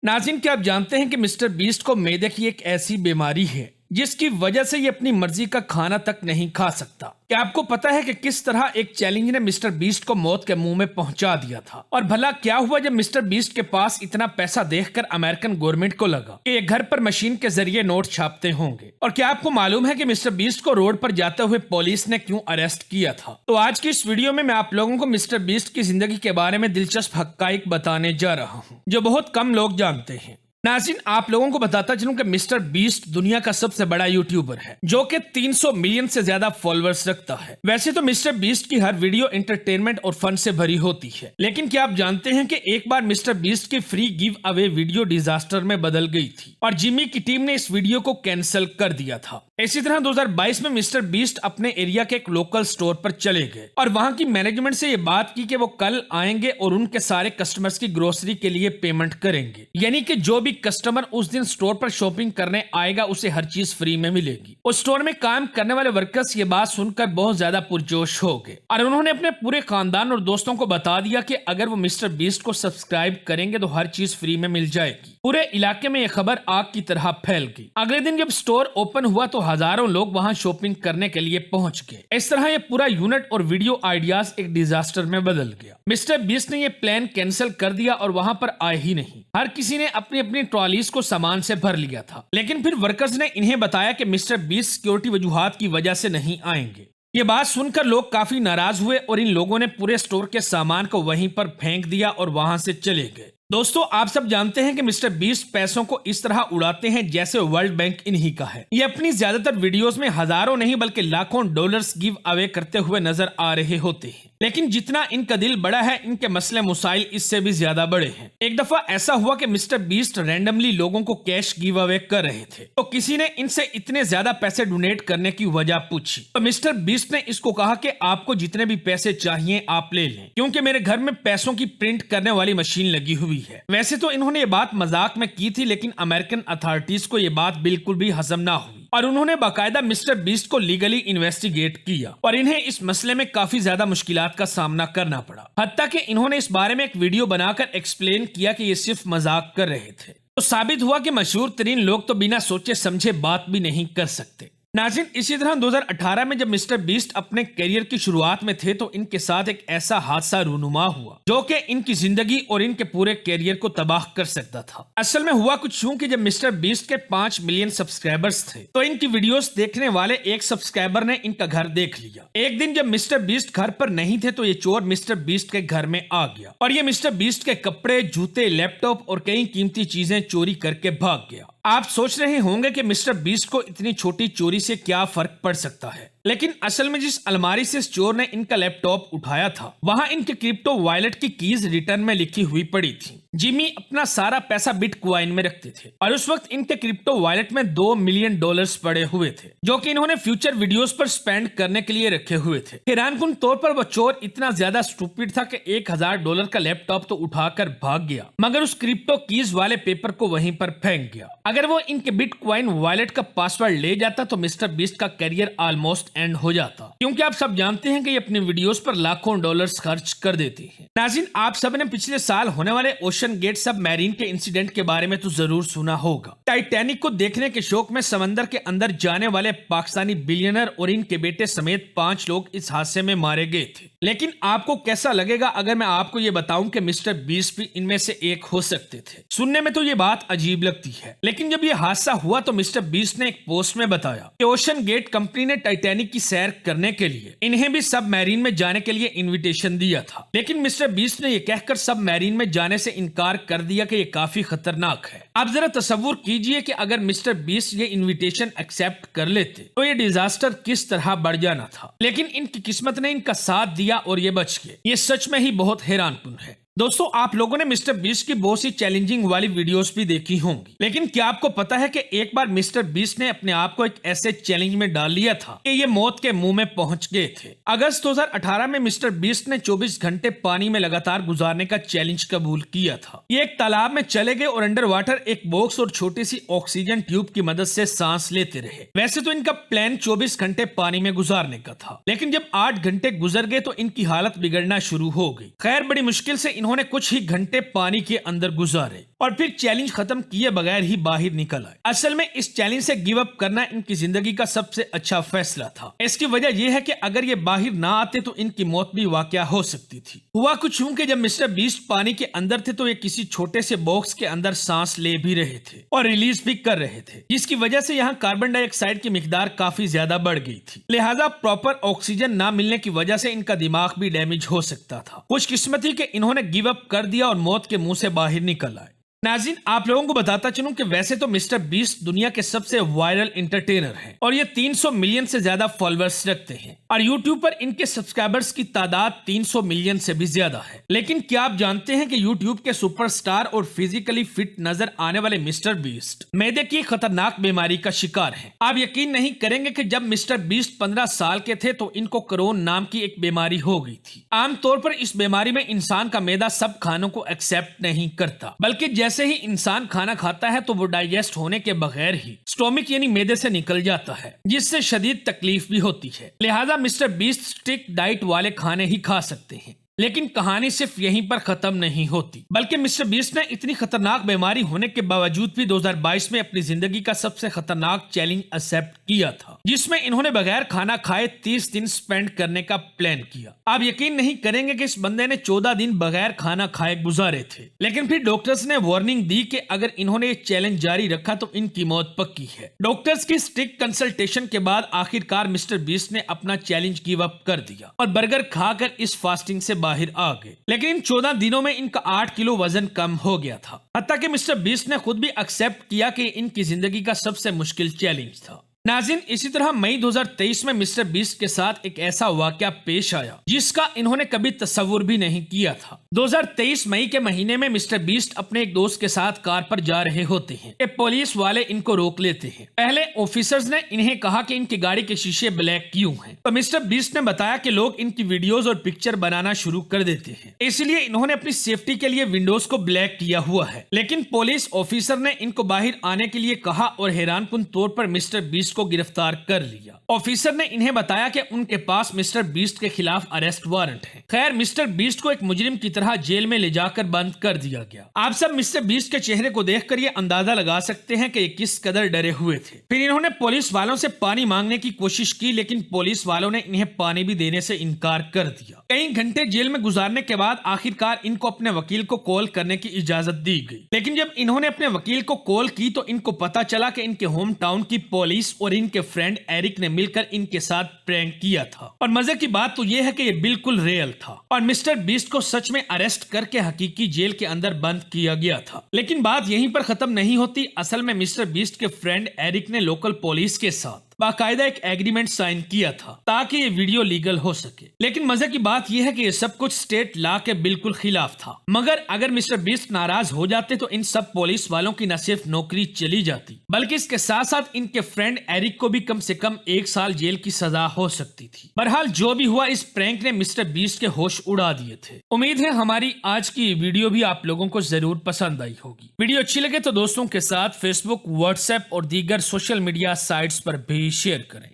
नाज़रीन, क्या आप जानते हैं कि मिस्टर बीस्ट को मैदे की एक ऐसी बीमारी है जिसकी वजह से ये अपनी मर्जी का खाना तक नहीं खा सकता। क्या आपको पता है कि किस तरह एक चैलेंज ने मिस्टर बीस्ट को मौत के मुंह में पहुंचा दिया था? और भला क्या हुआ जब मिस्टर बीस्ट के पास इतना पैसा देखकर अमेरिकन गवर्नमेंट को लगा कि ये घर पर मशीन के जरिए नोट छापते होंगे? और क्या आपको मालूम है कि मिस्टर बीस्ट को रोड पर जाते हुए पुलिस ने क्यों अरेस्ट किया था? तो आज की इस वीडियो में मैं आप लोगों को मिस्टर बीस्ट की जिंदगी के बारे में दिलचस्प हक्काइक बताने जा रहा हूँ जो बहुत कम लोग जानते हैं। नाज़रीन, आप लोगों को बताता चलूं कि मिस्टर बीस्ट दुनिया का सबसे बड़ा यूट्यूबर है जो कि 300 मिलियन से ज्यादा फॉलोअर्स रखता है। वैसे तो मिस्टर बीस्ट की हर वीडियो एंटरटेनमेंट और फन से भरी होती है, लेकिन क्या आप जानते हैं कि एक बार मिस्टर बीस्ट की free give away video disaster में बदल गई थी और जिमी की टीम ने इस वीडियो को कैंसिल कर दिया था। इसी तरह 2022 में मिस्टर बीस्ट अपने एरिया के एक लोकल स्टोर पर चले गए और वहां की मैनेजमेंट से ये बात की कि वो कल आएंगे और उनके सारे कस्टमर्स की ग्रोसरी के लिए पेमेंट करेंगे, यानी कि जो भी कस्टमर उस दिन स्टोर पर शॉपिंग करने आएगा उसे हर चीज फ्री में मिलेगी। उस स्टोर में काम करने वाले वर्कर्स ये बात सुनकर बहुत ज्यादा पुरजोश हो गए और उन्होंने अपने पूरे खानदान और दोस्तों को बता दिया कि अगर वो मिस्टर बीस्ट को सब्सक्राइब करेंगे तो हर चीज फ्री में मिल जाएगी। पूरे इलाके में यह खबर आग की तरह फैल गई। अगले दिन जब स्टोर ओपन हुआ तो हजारों लोग वहां शॉपिंग करने के लिए पहुंच गए। इस तरह ये पूरा यूनिट और वीडियो आइडियाज एक डिजास्टर में बदल गया। मिस्टर बीस्ट ने ये प्लान कैंसिल कर दिया और वहां पर आए ही नहीं। हर किसी ने अपनी अपनी ट्रॉलीज को सामान से भर लिया था, लेकिन फिर वर्कर्स ने इन्हें बताया कि मिस्टर बीस्ट सिक्योरिटी वजूहात की वजह से नहीं आएंगे। ये बात सुनकर लोग काफी नाराज हुए और इन लोगों ने पूरे स्टोर के सामान को वहीं पर फेंक दिया और वहां से चले गए। दोस्तों, आप सब जानते हैं कि मिस्टर बीस्ट पैसों को इस तरह उड़ाते हैं जैसे वर्ल्ड बैंक इन्हीं का है। ये अपनी ज्यादातर वीडियोस में हजारों नहीं बल्कि लाखों डॉलर्स गिव अवे करते हुए नजर आ रहे होते हैं, लेकिन जितना इनका दिल बड़ा है इनके मसले मुसाइल इससे भी ज्यादा बड़े हैं। एक दफा ऐसा हुआ कि मिस्टर बीस्ट रैंडमली लोगों को कैश गिव अवे कर रहे थे, तो किसी ने इनसे इतने ज्यादा पैसे डोनेट करने की वजह पूछी तो मिस्टर बीस्ट ने इसको कहा कि आपको जितने भी पैसे चाहिए आप ले लें, क्योंकि मेरे घर में पैसों की प्रिंट करने वाली मशीन लगी हुई है। वैसे तो इन्होंने ये बात मजाक में की थी, लेकिन अमेरिकन अथॉरिटीज को ये बात बिल्कुल भी हजम ना हुई और उन्होंने बाकायदा मिस्टर बीस्ट को लीगली इन्वेस्टिगेट किया और इन्हें इस मसले में काफी ज्यादा मुश्किलात का सामना करना पड़ा। हत्ता कि इन्होंने इस बारे में एक वीडियो बनाकर एक्सप्लेन किया कि ये सिर्फ मजाक कर रहे थे। तो साबित हुआ कि मशहूर तरीन लोग तो बिना सोचे समझे बात भी नहीं कर सकते। नाज़रीन, इसी तरह 2018 में जब मिस्टर बीस्ट अपने करियर की शुरुआत में थे तो इनके साथ एक ऐसा हादसा रूनुमा हुआ जो कि इनकी जिंदगी और इनके पूरे करियर को तबाह कर सकता था। असल में हुआ कुछ यूं कि जब मिस्टर बीस्ट के 5 मिलियन सब्सक्राइबर्स थे तो इनकी वीडियोस देखने वाले एक सब्सक्राइबर ने इनका घर देख लिया। एक दिन जब मिस्टर बीस्ट घर पर नहीं थे तो ये चोर मिस्टर बीस्ट के घर में आ गया और ये मिस्टर बीस्ट के कपड़े, जूते, लैपटॉप और कई कीमती चीजें चोरी करके भाग गया। आप सोच रहे होंगे कि मिस्टर बीस्ट को इतनी छोटी चोरी से क्या फर्क पड़ सकता है, लेकिन असल में जिस अलमारी से इस चोर ने इनका लैपटॉप उठाया था वहां इनके क्रिप्टो वॉलेट की कीज रिटर्न में लिखी हुई पड़ी थी। जिमी अपना सारा पैसा बिटकॉइन में रखते थे और उस वक्त इनके क्रिप्टो वॉलेट में $2 मिलियन पड़े हुए थे जो कि इन्होंने फ्यूचर वीडियोस पर स्पेंड करने के लिए रखे हुए थे। हैरानकुन तौर पर वह चोर इतना ज्यादा स्टूपिड था कि $1000 का लैपटॉप तो उठाकर भाग गया, मगर उस क्रिप्टो कीज वाले पेपर को वहीं पर फेंक गया। अगर वो इनके बिटकॉइन वॉलेट का पासवर्ड ले जाता तो मिस्टर बीस्ट का करियर ऑलमोस्ट एंड हो जाता, क्योंकि आप सब जानते हैं कि ये अपने वीडियोस पर लाखों डॉलर्स खर्च कर देते हैं। नाज़रीन, आप सब ने पिछले साल होने वाले ओशन गेट सबमरीन के इंसिडेंट के बारे में तो जरूर सुना होगा। टाइटैनिक को देखने के शौक में समंदर के अंदर जाने वाले पाकिस्तानी बिलियनर और इनके बेटे समेत 5 लोग इस हादसे में मारे गए थे। लेकिन आपको कैसा लगेगा अगर मैं आपको ये बताऊं कि मिस्टर बीस्ट भी इनमें से एक हो सकते थे? सुनने में तो ये बात अजीब लगती है, लेकिन जब ये हादसा हुआ तो मिस्टर बीस्ट ने एक पोस्ट में बताया कि ओशन गेट कंपनी ने टाइटैनिक की सैर करने के लिए इन्हें भी सबमरीन में जाने के लिए इन्विटेशन दिया था, लेकिन मिस्टर बीस्ट ने यह कहकर सबमरीन में जाने से इनकार कर दिया कि यह काफी खतरनाक है। आप जरा तसव्वुर कीजिए कि अगर मिस्टर बीस्ट ये इन्विटेशन एक्सेप्ट कर लेते तो ये डिजास्टर किस तरह बढ़ जाना था, लेकिन इनकी किस्मत ने इनका साथ दिया और ये बच गए। ये सच में ही बहुत हैरानकुन है। दोस्तों, आप लोगों ने मिस्टर बीस्ट की बहुत सी चैलेंजिंग वाली वीडियोस भी देखी होंगी, लेकिन क्या आपको पता है कि एक बार मिस्टर बीस्ट ने अपने आप को एक ऐसे चैलेंज में डाल लिया था कि ये मौत के मुंह में पहुंच गए थे। अगस्त 2018 में मिस्टर बीस्ट ने 24 घंटे पानी में लगातार गुजारने का चैलेंज कबूल किया था। ये एक तालाब में चले गए और अंडर वाटर एक बॉक्स और छोटी सी ऑक्सीजन ट्यूब की मदद से सांस लेते रहे। वैसे तो इनका प्लान 24 घंटे पानी में गुजारने का था, लेकिन जब 8 घंटे गुजर गए तो इनकी हालत बिगड़ना शुरू हो गई। खैर, बड़ी मुश्किल से इन्होंने कुछ ही घंटे पानी के अंदर गुजारे। और फिर चैलेंज खत्म किए बगैर ही बाहर निकल आए। असल में इस चैलेंज से गिव अप करना इनकी जिंदगी का सबसे अच्छा फैसला था। इसकी वजह यह है कि अगर ये बाहर ना आते तो इनकी मौत भी वाकया हो सकती थी। हुआ कुछ यूं कि जब मिस्टर बीस्ट पानी के अंदर थे तो ये किसी छोटे से बॉक्स के अंदर सांस ले भी रहे थे और रिलीज भी कर रहे थे, जिसकी वजह से यहाँ कार्बन डाइऑक्साइड की मिकदार काफी ज्यादा बढ़ गई थी। लिहाजा प्रॉपर ऑक्सीजन ना मिलने की वजह से इनका दिमाग भी डैमेज हो सकता था। खुशकिस्मती कि इन्होंने गिव अप कर दिया और मौत के मुंह से बाहर निकल आए। नाज़रीन, आप लोगों को बताता चलूं कि वैसे तो मिस्टर बीस्ट दुनिया के सबसे वायरल एंटरटेनर हैं और ये 300 मिलियन से ज्यादा फॉलोअर्स रखते हैं और यूट्यूब पर इनके सब्सक्राइबर्स की तादाद 300 मिलियन से भी ज्यादा है। लेकिन क्या आप जानते हैं कि यूट्यूब के सुपरस्टार और फिजिकली फिट नजर आने वाले मिस्टर बीस्ट मैदे की खतरनाक बीमारी का शिकार हैं। आप यकीन नहीं करेंगे कि जब मिस्टर बीस्ट 15 साल के थे तो इनको क्रोन नाम की एक बीमारी हो गई थी। आमतौर पर इस बीमारी में इंसान का मैदा सब खानों को एक्सेप्ट नहीं करता, बल्कि जैसे ही इंसान खाना खाता है तो वो डाइजेस्ट होने के बगैर ही स्टोमिक यानी मैदे से निकल जाता है, जिससे शदीद तकलीफ भी होती है। लिहाजा मिस्टर बीस्ट स्ट्रिक्ट डाइट वाले खाने ही खा सकते हैं। लेकिन कहानी सिर्फ यहीं पर खत्म नहीं होती, बल्कि मिस्टर बीस्ट ने इतनी खतरनाक बीमारी होने के बावजूद भी 2022 में अपनी जिंदगी का सबसे खतरनाक चैलेंज एक्सेप्ट किया था, जिसमें इन्होंने बगैर खाना खाए 30 दिन स्पेंड करने का प्लान किया। आप यकीन नहीं करेंगे कि इस बंदे ने 14 दिन बगैर खाना खाए गुजारे थे। लेकिन फिर डॉक्टर्स ने वार्निंग दी कि अगर इन्होंने ये चैलेंज जारी रखा तो इनकी मौत पक्की है। डॉक्टर्स की स्ट्रिक्ट कंसल्टेशन के बाद आखिरकार मिस्टर बीस्ट ने अपना चैलेंज गिव अप कर दिया और बर्गर खाकर इस फास्टिंग से बाहर आ गए। लेकिन इन 14 दिनों में इनका 8 किलो वजन कम हो गया था, हत्ता कि मिस्टर बीस्ट ने खुद भी एक्सेप्ट किया कि इनकी जिंदगी का सबसे मुश्किल चैलेंज था। नाज़रीन, इसी तरह मई 2023 में मिस्टर बीस्ट के साथ एक ऐसा वाकया पेश आया जिसका इन्होंने कभी तस्वुर भी नहीं किया था। 2023 मई के महीने में मिस्टर बीस्ट अपने एक दोस्त के साथ कार पर जा रहे होते हैं कि पुलिस वाले इनको रोक लेते हैं। पहले ऑफिसर्स ने इन्हें कहा कि इनकी गाड़ी के शीशे ब्लैक क्यों हैं, तो मिस्टर बीस्ट ने बताया कि लोग इनकी वीडियोस और पिक्चर बनाना शुरू कर देते हैं, इसलिए इन्होंने अपनी सेफ्टी के लिए विंडोज को ब्लैक किया हुआ है। लेकिन पुलिस ऑफिसर ने इनको बाहर आने के लिए कहा और हैरानकुन तौर पर मिस्टर बीस्ट को गिरफ्तार कर लिया। ऑफिसर ने इन्हें बताया कि उनके पास मिस्टर बीस्ट के खिलाफ अरेस्ट वारंट है। खैर, मिस्टर बीस्ट को एक मुजरिम की तरह जेल में ले जाकर बंद कर दिया गया। आप सब मिस्टर बीस्ट के चेहरे को देखकर ये अंदाजा लगा सकते हैं कि ये किस कदर डरे हुए थे। फिर इन्होंने पुलिस वालों से पानी मांगने की कोशिश की, लेकिन पुलिस वालों ने इन्हें पानी भी देने से इनकार कर दिया। कई घंटे जेल में गुजारने के बाद आखिरकार इनको अपने वकील को कॉल करने की इजाजत दी गई। लेकिन जब इन्होंने अपने वकील को कॉल की तो इनको पता चला कि इनके होम टाउन की पुलिस और इनके फ्रेंड एरिक ने मिलकर इनके साथ प्रैंक किया था। और मजे की बात तो यह है कि यह बिल्कुल रियल था और मिस्टर बीस्ट को सच में अरेस्ट करके हकीकी जेल के अंदर बंद किया गया था। लेकिन बात यहीं पर खत्म नहीं होती। असल में मिस्टर बीस्ट के फ्रेंड एरिक ने लोकल पुलिस के साथ बाकायदा एक एग्रीमेंट साइन किया था ताकि ये वीडियो लीगल हो सके। लेकिन मजे की बात यह है कि ये सब कुछ स्टेट लॉ के बिल्कुल खिलाफ था। मगर अगर मिस्टर बीस्ट नाराज हो जाते तो इन सब पुलिस वालों की न सिर्फ नौकरी चली जाती, बल्कि इसके साथ साथ इनके फ्रेंड एरिक को भी कम से कम 1 साल जेल की सजा हो सकती थी। बहरहाल जो भी हुआ, इस प्रैंक ने मिस्टर बीस्ट के होश उड़ा दिए थे। उम्मीद है हमारी आज की वीडियो भी आप लोगों को जरूर पसंद आई होगी। वीडियो अच्छी लगे तो दोस्तों के साथ फेसबुक, व्हाट्सएप और दीगर सोशल मीडिया साइट्स पर भी शेयर करें।